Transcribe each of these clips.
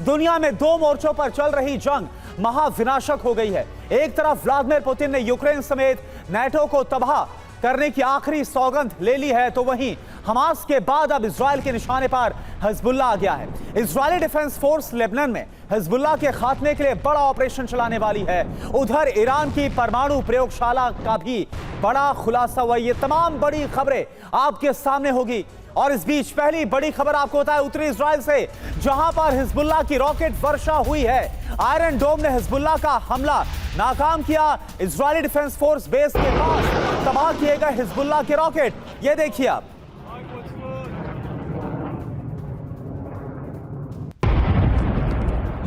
दुनिया में दो मोर्चों पर चल रही जंग महाविनाशक हो गई है। एक तरफ व्लादिमीर पुतिन ने यूक्रेन समेत नाटो को तबाह करने की आखिरी सौगंध ले ली है, तो वहीं हमास के बाद अब इजराइल के निशाने पर हिजबुल्लाह आ गया है। इजरायली डिफेंस फोर्स लेबनान में हिजबुल्लाह के खात्मे के लिए बड़ा ऑपरेशन चलाने वाली है। उधर ईरान की परमाणु प्रयोगशाला का भी बड़ा खुलासा हुआ। ये तमाम बड़ी खबरें आपके सामने होगी। और इस बीच पहली बड़ी खबर आपको होता है उत्तरी इजराइल से, जहां पर हिजबुल्लाह की रॉकेट वर्षा हुई है। आयरन डोम ने हिजबुल्लाह का हमला नाकाम किया। इजरायली डिफेंस फोर्स बेस के पास तबाह किए गए हिजबुल्लाह के रॉकेट, ये देखिए आप।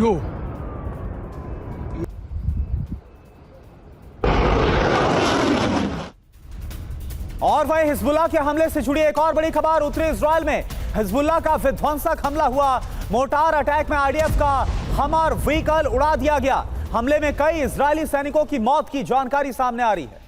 यो और वहीं हिजबुल्लाह के हमले से जुड़ी एक और बड़ी खबर, उत्तरी इजराइल में हिजबुल्लाह का विध्वंसक हमला हुआ। मोर्टार अटैक में आईडीएफ का हमर व्हीकल उड़ा दिया गया। हमले में कई इजरायली सैनिकों की मौत की जानकारी सामने आ रही है।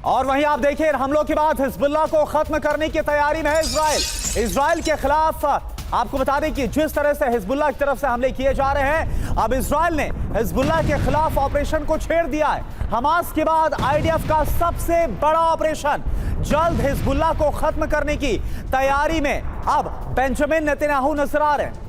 और वहीं आप देखिए, हमलों के बाद हिजबुल्लाह को खत्म करने की तैयारी में है इजराइल। इजराइल के खिलाफ आपको बता दें कि जिस तरह से हिजबुल्लाह की तरफ से हमले किए जा रहे हैं, अब इजराइल ने हिजबुल्लाह के खिलाफ ऑपरेशन को छेड़ दिया है। हमास के बाद आईडीएफ का सबसे बड़ा ऑपरेशन, जल्द हिजबुल्लाह को खत्म करने की तैयारी में अब बेंजामिन नेतन्याहू नजर आ रहे हैं।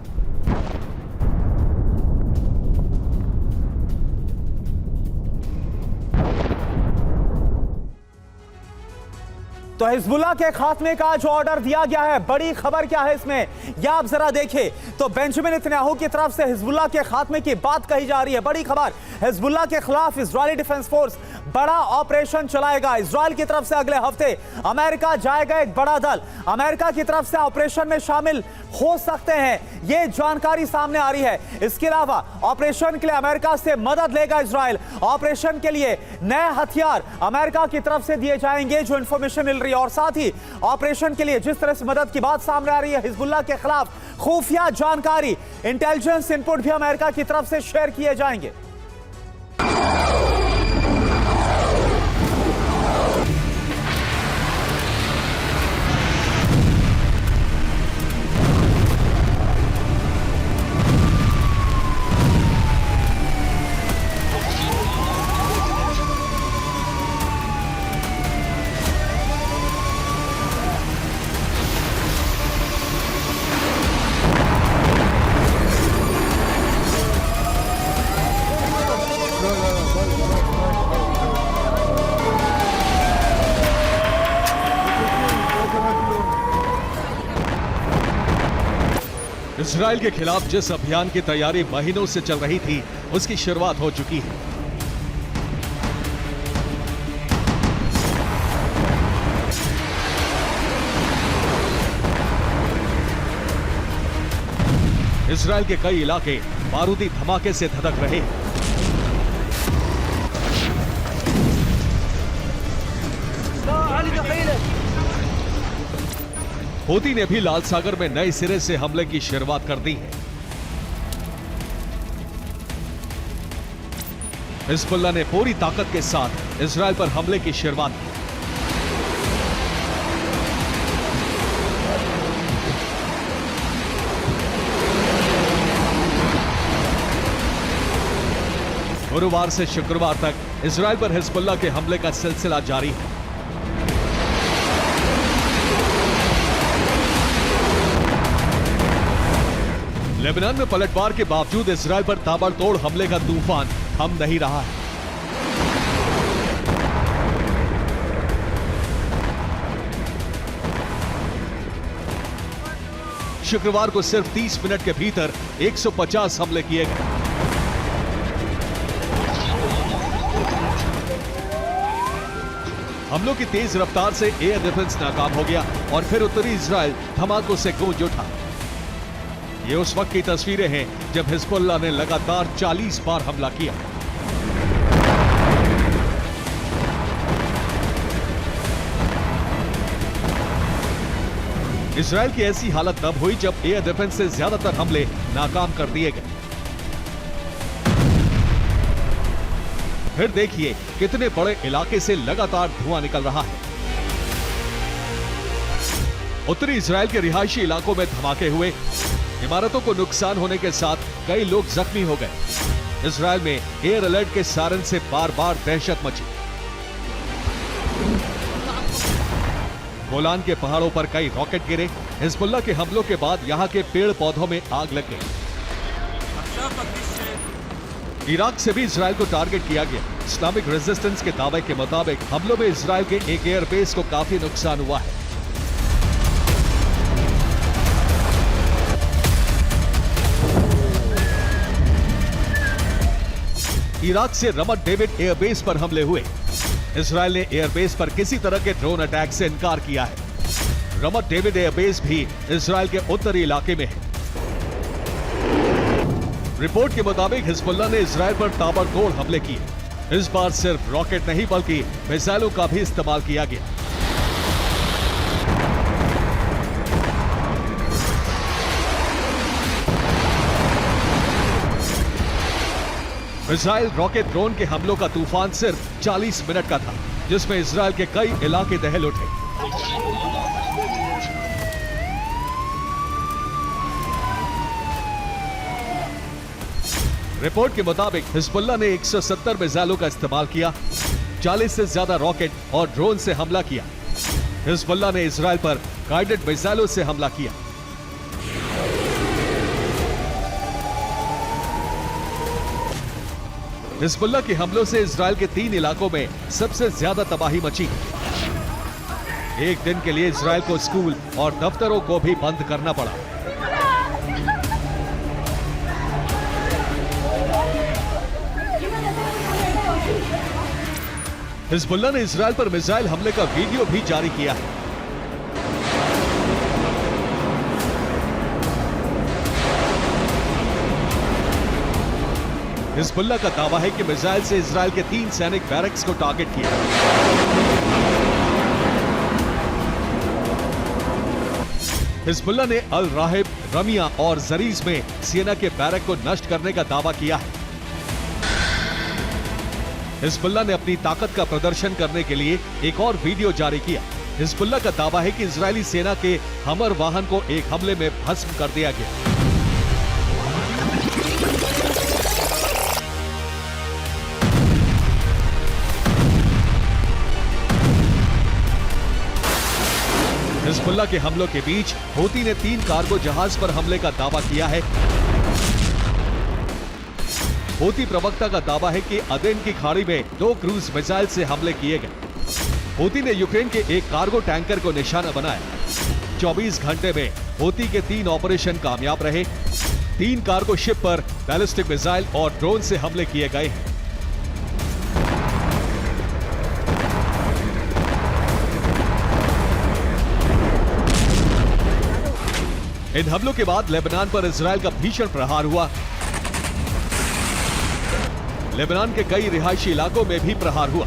तो हिजबुल्लाह के खात्मे का जो ऑर्डर दिया गया है, बड़ी खबर क्या है इसमें, या आप जरा देखें तो बेंजामिन नेतन्याहू की तरफ से हिजबुल्लाह के खात्मे की बात कही जा रही है। बड़ी खबर, हिजबुल्लाह के खिलाफ इजरायली डिफेंस फोर्स बड़ा ऑपरेशन चलाएगा। इजराइल की तरफ से अगले हफ्ते अमेरिका जाएगा एक बड़ा दल, अमेरिका की तरफ से ऑपरेशन में शामिल हो सकते हैं, यह जानकारी सामने आ रही है। इसके अलावा ऑपरेशन के लिए अमेरिका से मदद लेगा इजराइल। ऑपरेशन के लिए नए हथियार अमेरिका की तरफ से दिए जाएंगे, जो इंफॉर्मेशन मिल रही है। और साथ ही ऑपरेशन के लिए जिस तरह से मदद की बात सामने आ रही है, हिजबुल्लाह के खिलाफ खुफिया जानकारी, इंटेलिजेंस इनपुट भी अमेरिका की तरफ से शेयर किए जाएंगे। इजराइल के खिलाफ जिस अभियान की तैयारी महीनों से चल रही थी, उसकी शुरुआत हो चुकी है। इजराइल के कई इलाके बारूदी धमाके से धधक रहे हैं। हूती ने भी लाल सागर में नए सिरे से हमले की शुरुआत कर दी है। हिजबुल्लाह ने पूरी ताकत के साथ इजराइल पर हमले की शुरुआत की। गुरुवार से शुक्रवार तक इजराइल पर हिजबुल्लाह के हमले का सिलसिला जारी है। लेबनान में पलटवार के बावजूद इजराइल पर ताबड़तोड़ हमले का तूफान थम नहीं रहा है। शुक्रवार को सिर्फ 30 मिनट के भीतर 150 हमले किए गए। हमलों की तेज रफ्तार से एयर डिफेंस नाकाम हो गया और फिर उत्तरी इजराइल धमाकों से गूंज उठा। ये उस वक्त की तस्वीरें हैं जब हिजबुल्लाह ने लगातार 40 बार हमला किया। इजराइल की ऐसी हालत तब हुई जब एयर डिफेंस से ज्यादातर हमले नाकाम कर दिए गए। फिर देखिए कितने बड़े इलाके से लगातार धुआं निकल रहा है। उत्तरी इजराइल के रिहायशी इलाकों में धमाके हुए, इमारतों को नुकसान होने के साथ कई लोग जख्मी हो गए। इजराइल में एयर अलर्ट के सायरन से बार बार दहशत मची। गोलान के पहाड़ों पर कई रॉकेट गिरे। हिजबुल्लाह के हमलों के बाद यहां के पेड़ पौधों में आग लग गई। इराक से भी इजराइल को टारगेट किया गया। इस्लामिक रेजिस्टेंस के दावे के मुताबिक हमलों में इजराइल के एक एयरबेस को काफी नुकसान हुआ है। इराक से रमत डेविड एयरबेस पर हमले हुए। इजराइल ने एयरबेस पर किसी तरह के ड्रोन अटैक से इनकार किया है। रमत डेविड एयरबेस भी इजराइल के उत्तरी इलाके में है। रिपोर्ट के मुताबिक हिजबुल्लाह ने इजराइल पर ताबड़तोड़ हमले किए। इस बार सिर्फ रॉकेट नहीं बल्कि मिसाइलों का भी इस्तेमाल किया गया। मिसाइल, रॉकेट, ड्रोन के हमलों का तूफान सिर्फ 40 मिनट का था, जिसमें इजराइल के कई इलाके दहल उठे। रिपोर्ट के मुताबिक हिजबुल्लाह ने 170 मिसाइलों का इस्तेमाल किया, 40 से ज्यादा रॉकेट और ड्रोन से हमला किया। हिजबुल्लाह ने इजराइल पर गाइडेड मिसाइलों से हमला किया। हिजबुल्लाह के हमलों से इजराइल के 3 इलाकों में सबसे ज्यादा तबाही मची। एक दिन के लिए इजराइल को स्कूल और दफ्तरों को भी बंद करना पड़ा। हिजबुल्लाह ने इजराइल पर मिसाइल हमले का वीडियो भी जारी किया है। हिजबुल्लाह का दावा है कि मिसाइल से इजराइल के 3 सैनिक बैरक्स को टारगेट किया। हिजबुल्लाह ने अल राहिब, रमिया और जरीज में सेना के बैरक को नष्ट करने का दावा किया है। हिजबुल्लाह ने अपनी ताकत का प्रदर्शन करने के लिए एक और वीडियो जारी किया। हिजबुल्लाह का दावा है कि इजरायली सेना के हमर वाहन को एक हमले में भस्म कर दिया गया। हिजबुल्लाह के हमलों के बीच हूती ने 3 कार्गो जहाज पर हमले का दावा किया है। हूती प्रवक्ता का दावा है कि अदेन की खाड़ी में 2 क्रूज मिसाइल से हमले किए गए। हूती ने यूक्रेन के एक कार्गो टैंकर को निशाना बनाया। 24 घंटे में हूती के 3 ऑपरेशन कामयाब रहे। 3 कार्गो शिप पर बैलिस्टिक मिसाइल और ड्रोन से हमले किए गए हैं। इन हमलों के बाद लेबनान पर इजराइल का भीषण प्रहार हुआ। लेबनान के कई रिहायशी इलाकों में भी प्रहार हुआ।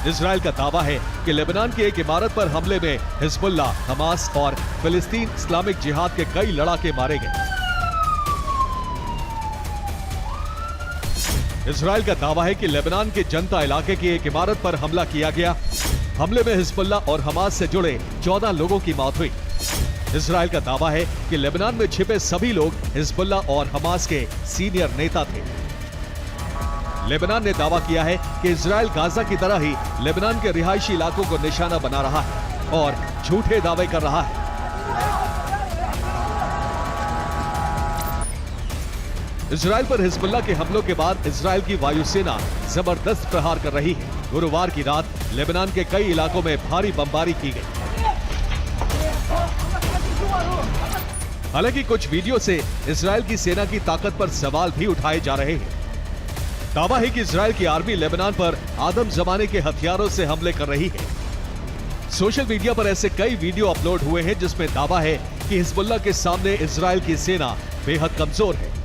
इजराइल का दावा है कि लेबनान की एक इमारत पर हमले में हिजबुल्लाह, हमास और फिलिस्तीन इस्लामिक जिहाद के कई लड़ाके मारे गए। इजराइल का दावा है कि लेबनान के जनता इलाके की एक इमारत पर हमला किया गया। हमले में हिजबुल्लाह और हमास से जुड़े 14 लोगों की मौत हुई। इजराइल का दावा है कि लेबनान में छिपे सभी लोग हिजबुल्लाह और हमास के सीनियर नेता थे। लेबनान ने दावा किया है कि इजराइल गाजा की तरह ही लेबनान के रिहायशी इलाकों को निशाना बना रहा है और झूठे दावे कर रहा है। इजराइल पर हिजबुल्लाह के हमलों के बाद इजराइल की वायुसेना जबरदस्त प्रहार कर रही है। गुरुवार की रात लेबनान के कई इलाकों में भारी बमबारी की गई। हालांकि कुछ वीडियो से इजराइल की सेना की ताकत पर सवाल भी उठाए जा रहे हैं। दावा है कि इजराइल की आर्मी लेबनान पर आदम जमाने के हथियारों से हमले कर रही है। सोशल मीडिया पर ऐसे कई वीडियो अपलोड हुए हैं जिसमें दावा है कि हिजबुल्लाह के सामने इजराइल की सेना बेहद कमजोर है।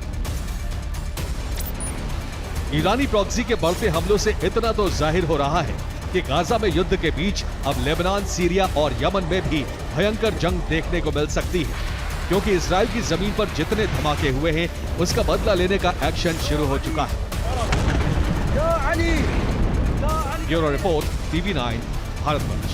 ईरानी प्रॉक्सी के बढ़ते हमलों से इतना तो जाहिर हो रहा है कि गाजा में युद्ध के बीच अब लेबनान, सीरिया और यमन में भी भयंकर जंग देखने को मिल सकती है। क्योंकि इजराइल की जमीन पर जितने धमाके हुए हैं उसका बदला लेने का एक्शन शुरू हो चुका है। Bureau report, TV9 Bharatvarsh.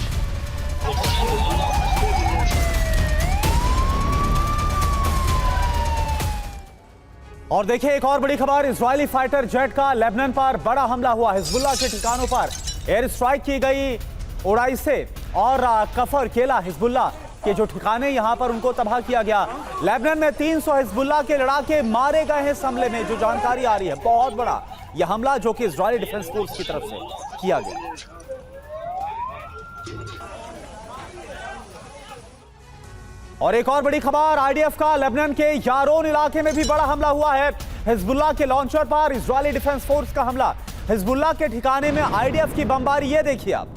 और देखिए एक और बड़ी खबर, इजरायली फाइटर जेट का लेबनान पर बड़ा हमला हुआ। हिजबुल्लाह के ठिकानों पर एयर स्ट्राइक की गई उड़ाई से और कफर केला हिजबुल्लाह के जो ठिकाने यहां पर उनको तबाह किया गया। लेबनान में 300 हिजबुल्लाह के लड़ाके मारे गए हैं इस हमले में, जो जानकारी आ रही है। बहुत बड़ा यह हमला जो कि इजरायली डिफेंस फोर्स की तरफ से किया गया। और एक और बड़ी खबर, आईडीएफ का लेबनान के यारोन इलाके में भी बड़ा हमला हुआ है। हिजबुल्लाह के लॉन्चर पर इजरायली डिफेंस फोर्स का हमला। हिजबुल्लाह के ठिकाने में आईडीएफ की बमबारी, ये देखिए आप।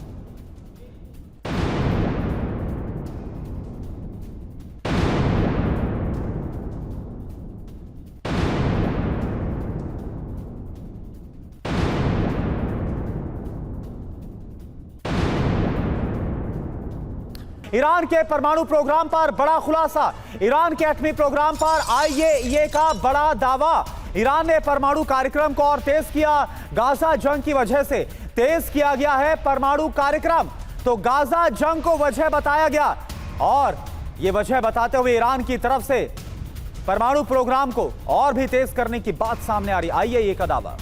ईरान के परमाणु प्रोग्राम पर बड़ा खुलासा। ईरान के एटमी प्रोग्राम पर IAEA का बड़ा दावा। ईरान ने परमाणु कार्यक्रम को और तेज किया। गाजा जंग की वजह से तेज किया गया है परमाणु कार्यक्रम। तो गाजा जंग को वजह बताया गया और यह वजह बताते हुए ईरान की तरफ से परमाणु प्रोग्राम को और भी तेज करने की बात सामने आ रही। IAEA का दावा।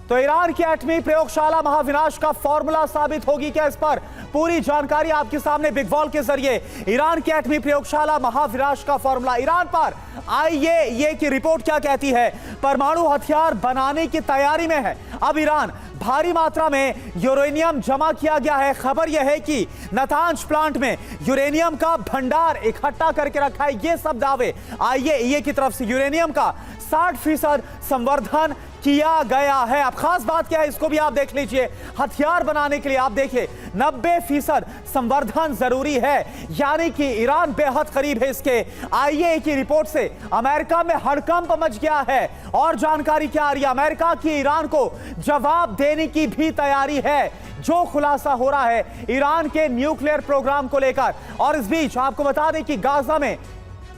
तो ईरान की एटमी प्रयोगशाला महाविनाश का फॉर्मूला साबित होगी क्या? इस पर पूरी जानकारी आपके सामने बिग वॉल के जरिए। ईरान की एटमी प्रयोगशाला महाविनाश का फॉर्मूला, ईरान पर IAEA की रिपोर्ट क्या कहती है? परमाणु हथियार बनाने की तैयारी में है। अब ईरान भारी मात्रा में यूरेनियम जमा किया गया है। खबर यह है कि नातांज प्लांट में यूरेनियम का भंडार इकट्ठा करके रखा है। ये सब दावे IAEA की तरफ से। यूरेनियम का 60% संवर्धन किया गया है। अब खास बात क्या है इसको भी आप देख लीजिए। हथियार बनाने के लिए आप देखिए 90% संवर्धन जरूरी है, यानी कि ईरान बेहद करीब है इसके। IAEA की रिपोर्ट से अमेरिका में हड़कंप मच गया है। और जानकारी क्या आ रही है? अमेरिका की ईरान को जवाब देने की भी तैयारी है। जो खुलासा हो रहा है ईरान के न्यूक्लियर प्रोग्राम को लेकर। और इस बीच आपको बता दें कि गाजा में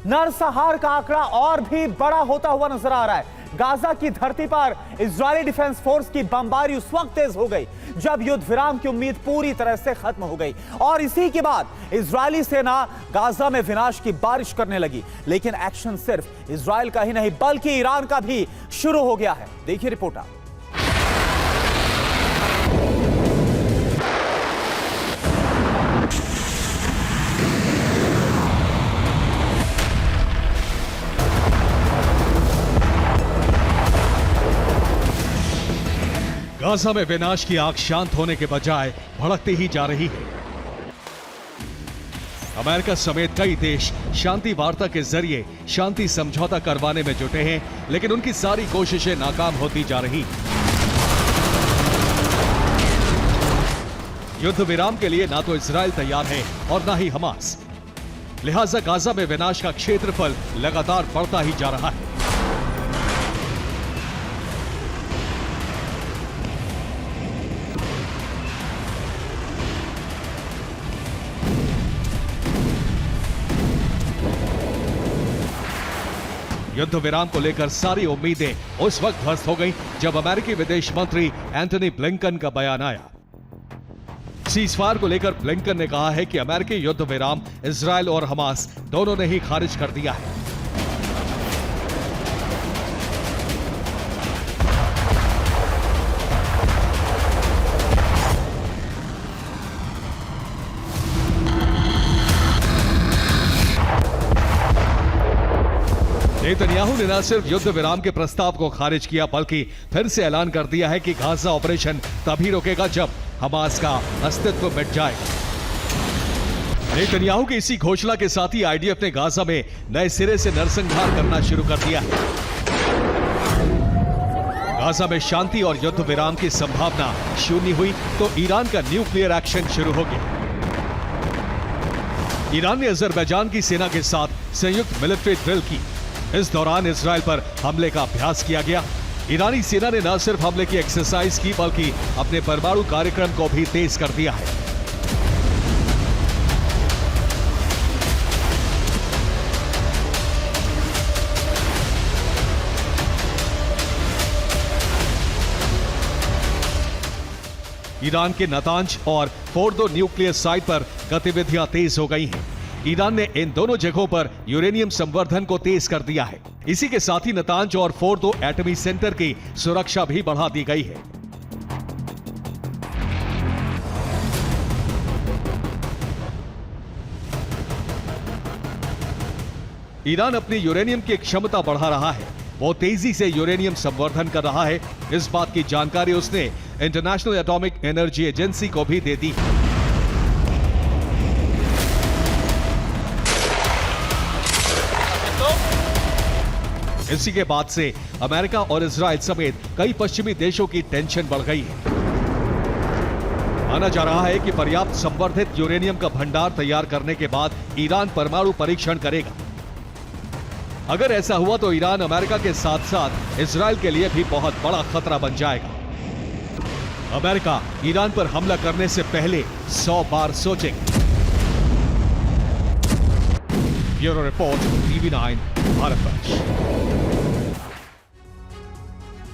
नरसंहार का आंकड़ा और भी बड़ा होता हुआ नजर आ रहा है। गाजा की धरती पर इजरायली डिफेंस फोर्स की बमबारी उस वक्त तेज हो गई जब युद्ध विराम की उम्मीद पूरी तरह से खत्म हो गई। और इसी के बाद इजरायली सेना गाजा में विनाश की बारिश करने लगी। लेकिन एक्शन सिर्फ इजरायल का ही नहीं बल्कि ईरान का भी शुरू हो गया है। देखिए रिपोर्ट आप। गाजा में विनाश की आग शांत होने के बजाय भड़कती ही जा रही है। अमेरिका समेत कई देश शांति वार्ता के जरिए शांति समझौता करवाने में जुटे हैं, लेकिन उनकी सारी कोशिशें नाकाम होती जा रही। युद्ध विराम के लिए ना तो इजरायल तैयार है और ना ही हमास। लिहाजा गाजा में विनाश का क्षेत्रफल लगातार बढ़ता ही जा रहा है। युद्ध विराम को लेकर सारी उम्मीदें उस वक्त ध्वस्त हो गईं जब अमेरिकी विदेश मंत्री एंटनी ब्लिंकन का बयान आया। सीजफायर को लेकर ब्लिंकन ने कहा है कि अमेरिकी युद्ध विराम इजरायल और हमास दोनों ने ही खारिज कर दिया है। नेतन्याहू ने न सिर्फ युद्ध विराम के प्रस्ताव को खारिज किया बल्कि फिर से ऐलान कर दिया है कि गाजा ऑपरेशन तभी रुकेगा जब हमास का अस्तित्व मिट जाएगा। नेतन्याहू की इसी घोषणा के साथ ही आईडीएफ ने गाजा में नए सिरे से नरसंहार करना शुरू कर दिया है। गाजा में शांति और युद्ध विराम की संभावना शून्य हुई तो ईरान का न्यूक्लियर एक्शन शुरू हो गया। ईरान ने अजरबैजान की सेना के साथ संयुक्त मिलिट्री ड्रिल की। इस दौरान इजरायल पर हमले का अभ्यास किया गया। ईरानी सेना ने न सिर्फ हमले की एक्सरसाइज की बल्कि अपने परमाणु कार्यक्रम को भी तेज कर दिया है। ईरान के नतांज और फोर्दो न्यूक्लियर साइट पर गतिविधियां तेज हो गई हैं। ईरान ने इन दोनों जगहों पर यूरेनियम संवर्धन को तेज कर दिया है। इसी के साथ ही नतांज और फोर्दो एटमी सेंटर की सुरक्षा भी बढ़ा दी गई है। ईरान अपनी यूरेनियम की क्षमता बढ़ा रहा है। वो तेजी से यूरेनियम संवर्धन कर रहा है। इस बात की जानकारी उसने इंटरनेशनल एटॉमिक एनर्जी एजेंसी को भी दे दी। इसी के बाद से अमेरिका और इजराइल समेत कई पश्चिमी देशों की टेंशन बढ़ गई है। माना जा रहा है कि पर्याप्त संवर्धित यूरेनियम का भंडार तैयार करने के बाद ईरान परमाणु परीक्षण करेगा। अगर ऐसा हुआ तो ईरान अमेरिका के साथ साथ इजराइल के लिए भी बहुत बड़ा खतरा बन जाएगा। अमेरिका ईरान पर हमला करने से पहले 100 बार सोचेगा। Bureau report, TV9 Bharatvarsh.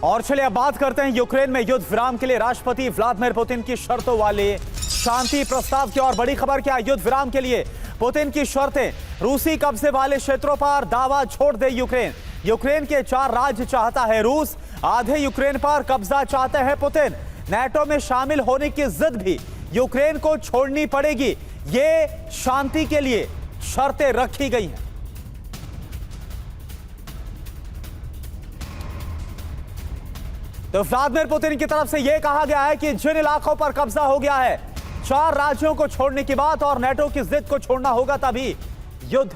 और चलिए अब बात करते हैं यूक्रेन में युद्ध विराम के लिए राष्ट्रपति व्लादिमीर पुतिन की शर्तों वाले शांति प्रस्ताव की। और बड़ी खबर क्या, युद्ध विराम के लिए पुतिन की शर्तें। रूसी कब्जे वाले क्षेत्रों पर दावा छोड़ दे यूक्रेन। यूक्रेन के 4 राज्य चाहता है रूस, आधे यूक्रेन पर कब्जा चाहते हैं पुतिन। नाटो में शामिल होने की जिद भी यूक्रेन को छोड़नी पड़ेगी। ये शांति के लिए शर्तें रखी गई हैं। तो व्लादिमीर पुतिन की तरफ से यह कहा गया है कि जिन इलाकों पर कब्जा हो गया है, 4 राज्यों को छोड़ने की बात और नाटो की जिद को छोड़ना होगा, तभी युद्ध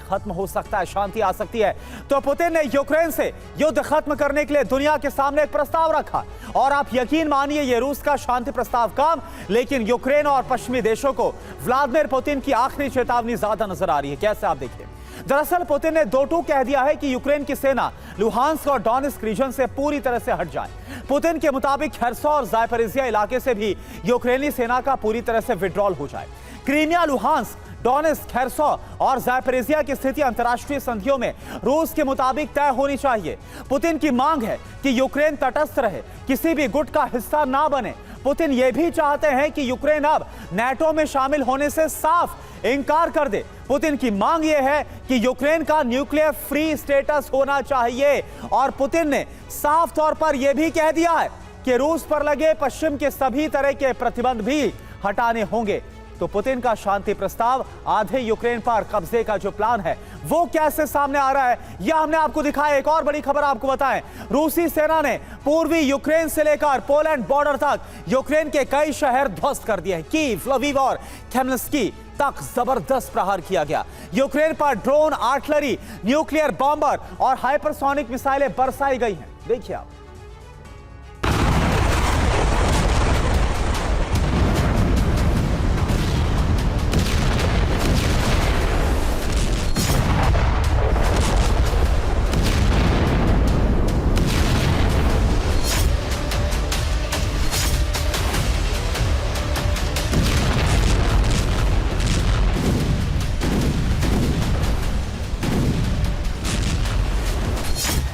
खत्म हो सकता है, शांति आ सकती है। तो पुतिन ने यूक्रेन से युद्ध खत्म करने के लिए दुनिया के सामने एक प्रस्ताव रखा। और आप यकीन मानिए ये रूस का शांति प्रस्ताव कम, लेकिन यूक्रेन और पश्चिमी देशों को व्लादिमीर पुतिन की आखिरी चेतावनी ज्यादा नजर आ रही है। कैसे, आप देखिए। दरअसल पुतिन ने दो टूक कह दिया है कि यूक्रेन की सेना लुहांस्क और डोनेट्स्क रीजन से पूरी तरह से हट जाए। पुतिन के मुताबिक खैरसो और ज़ापोरिज़िया इलाके से भी यूक्रेनी सेना का पूरी तरह से विड्रॉल हो जाए। क्रीमिया, लुहांस्क, डोनेट्स्क, खैरसो और ज़ापोरिज़िया की स्थिति अंतर्राष्ट्रीय संधियों में रूस के मुताबिक तय होनी चाहिए। पुतिन की मांग है कि यूक्रेन तटस्थ रहे, किसी भी गुट का हिस्सा ना बने। पुतिन ये भी चाहते हैं कि यूक्रेन अब नाटो में शामिल होने से साफ इंकार कर दे। पुतिन की मांग यह है कि यूक्रेन का न्यूक्लियर फ्री स्टेटस होना चाहिए। और पुतिन ने साफ तौर पर यह भी कह दिया है कि रूस पर लगे पश्चिम के सभी तरह के प्रतिबंध भी हटाने होंगे। तो पुतिन का शांति प्रस्ताव, आधे यूक्रेन पर कब्जे का जो प्लान है, वो कैसे सामने आ रहा है, यह हमने आपको दिखाया। एक और बड़ी खबर आपको बताएं, रूसी सेना ने पूर्वी यूक्रेन से लेकर पोलैंड बॉर्डर तक यूक्रेन के कई शहर ध्वस्त कर दिए हैं। कीव, लवीव और खेमेल्नित्स्की तक जबरदस्त प्रहार किया गया। यूक्रेन पर ड्रोन, आर्टिलरी, न्यूक्लियर बॉम्बर और हाइपरसोनिक मिसाइलें बरसाई गई हैं। देखिए आप।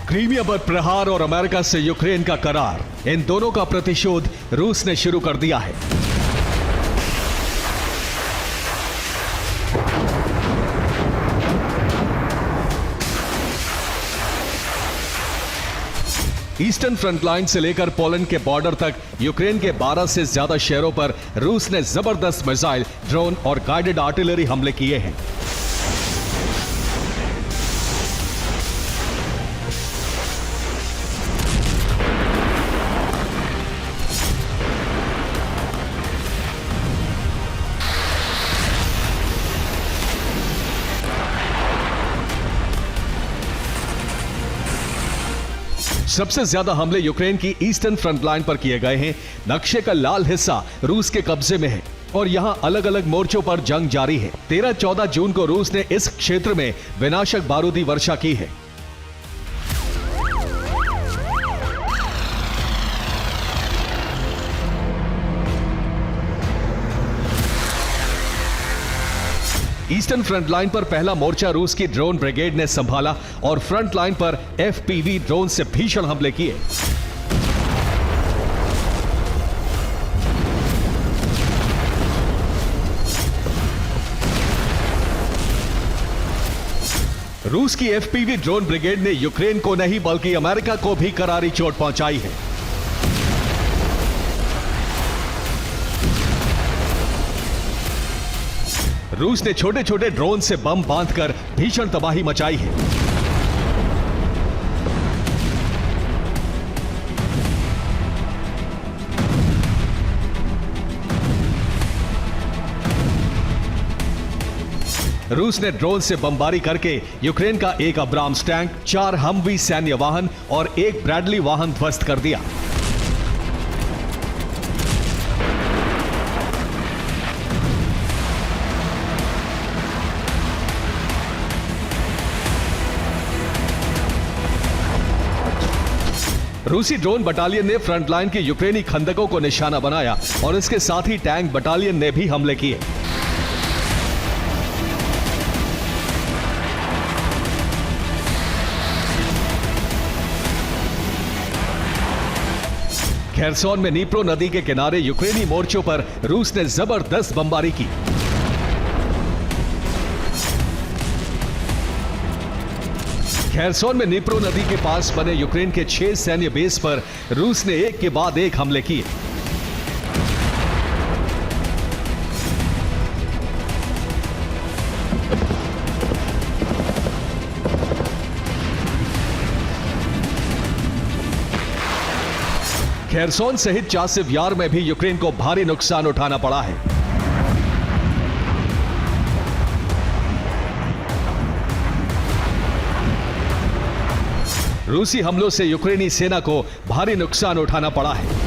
क्रीमिया पर प्रहार और अमेरिका से यूक्रेन का करार, इन दोनों का प्रतिशोध रूस ने शुरू कर दिया है। ईस्टर्न फ्रंट लाइन से लेकर पोलैंड के बॉर्डर तक यूक्रेन के 12 से ज्यादा शहरों पर रूस ने जबरदस्त मिसाइल, ड्रोन और गाइडेड आर्टिलरी हमले किए हैं। सबसे ज्यादा हमले यूक्रेन की ईस्टर्न फ्रंट लाइन पर किए गए हैं। नक्शे का लाल हिस्सा रूस के कब्जे में है और यहां अलग अलग मोर्चों पर जंग जारी है। 13-14 जून को रूस ने इस क्षेत्र में विनाशक बारूदी वर्षा की है। ईस्टर्न फ्रंट लाइन पर पहला मोर्चा रूस की ड्रोन ब्रिगेड ने संभाला और फ्रंट लाइन पर एफपीवी ड्रोन से भीषण हमले किए। रूस की एफपीवी ड्रोन ब्रिगेड ने यूक्रेन को नहीं बल्कि अमेरिका को भी करारी चोट पहुंचाई है। रूस ने छोटे छोटे ड्रोन से बम बांधकर भीषण तबाही मचाई है। रूस ने ड्रोन से बमबारी करके यूक्रेन का एक अब्राम्स टैंक, 4 हमवी सैन्य वाहन और एक ब्रैडली वाहन ध्वस्त कर दिया। रूसी ड्रोन बटालियन ने फ्रंटलाइन के यूक्रेनी खंदकों को निशाना बनाया और इसके साथ ही टैंक बटालियन ने भी हमले किए। खेरसोन में नीप्रो नदी के किनारे यूक्रेनी मोर्चों पर रूस ने जबरदस्त बमबारी की। खेरसोन में नीप्रो नदी के पास बने यूक्रेन के 6 सैन्य बेस पर रूस ने एक के बाद एक हमले किए। खेरसोन सहित चासिव यार में भी यूक्रेन को भारी नुकसान उठाना पड़ा है। रूसी हमलों से यूक्रेनी सेना को भारी नुकसान उठाना पड़ा है।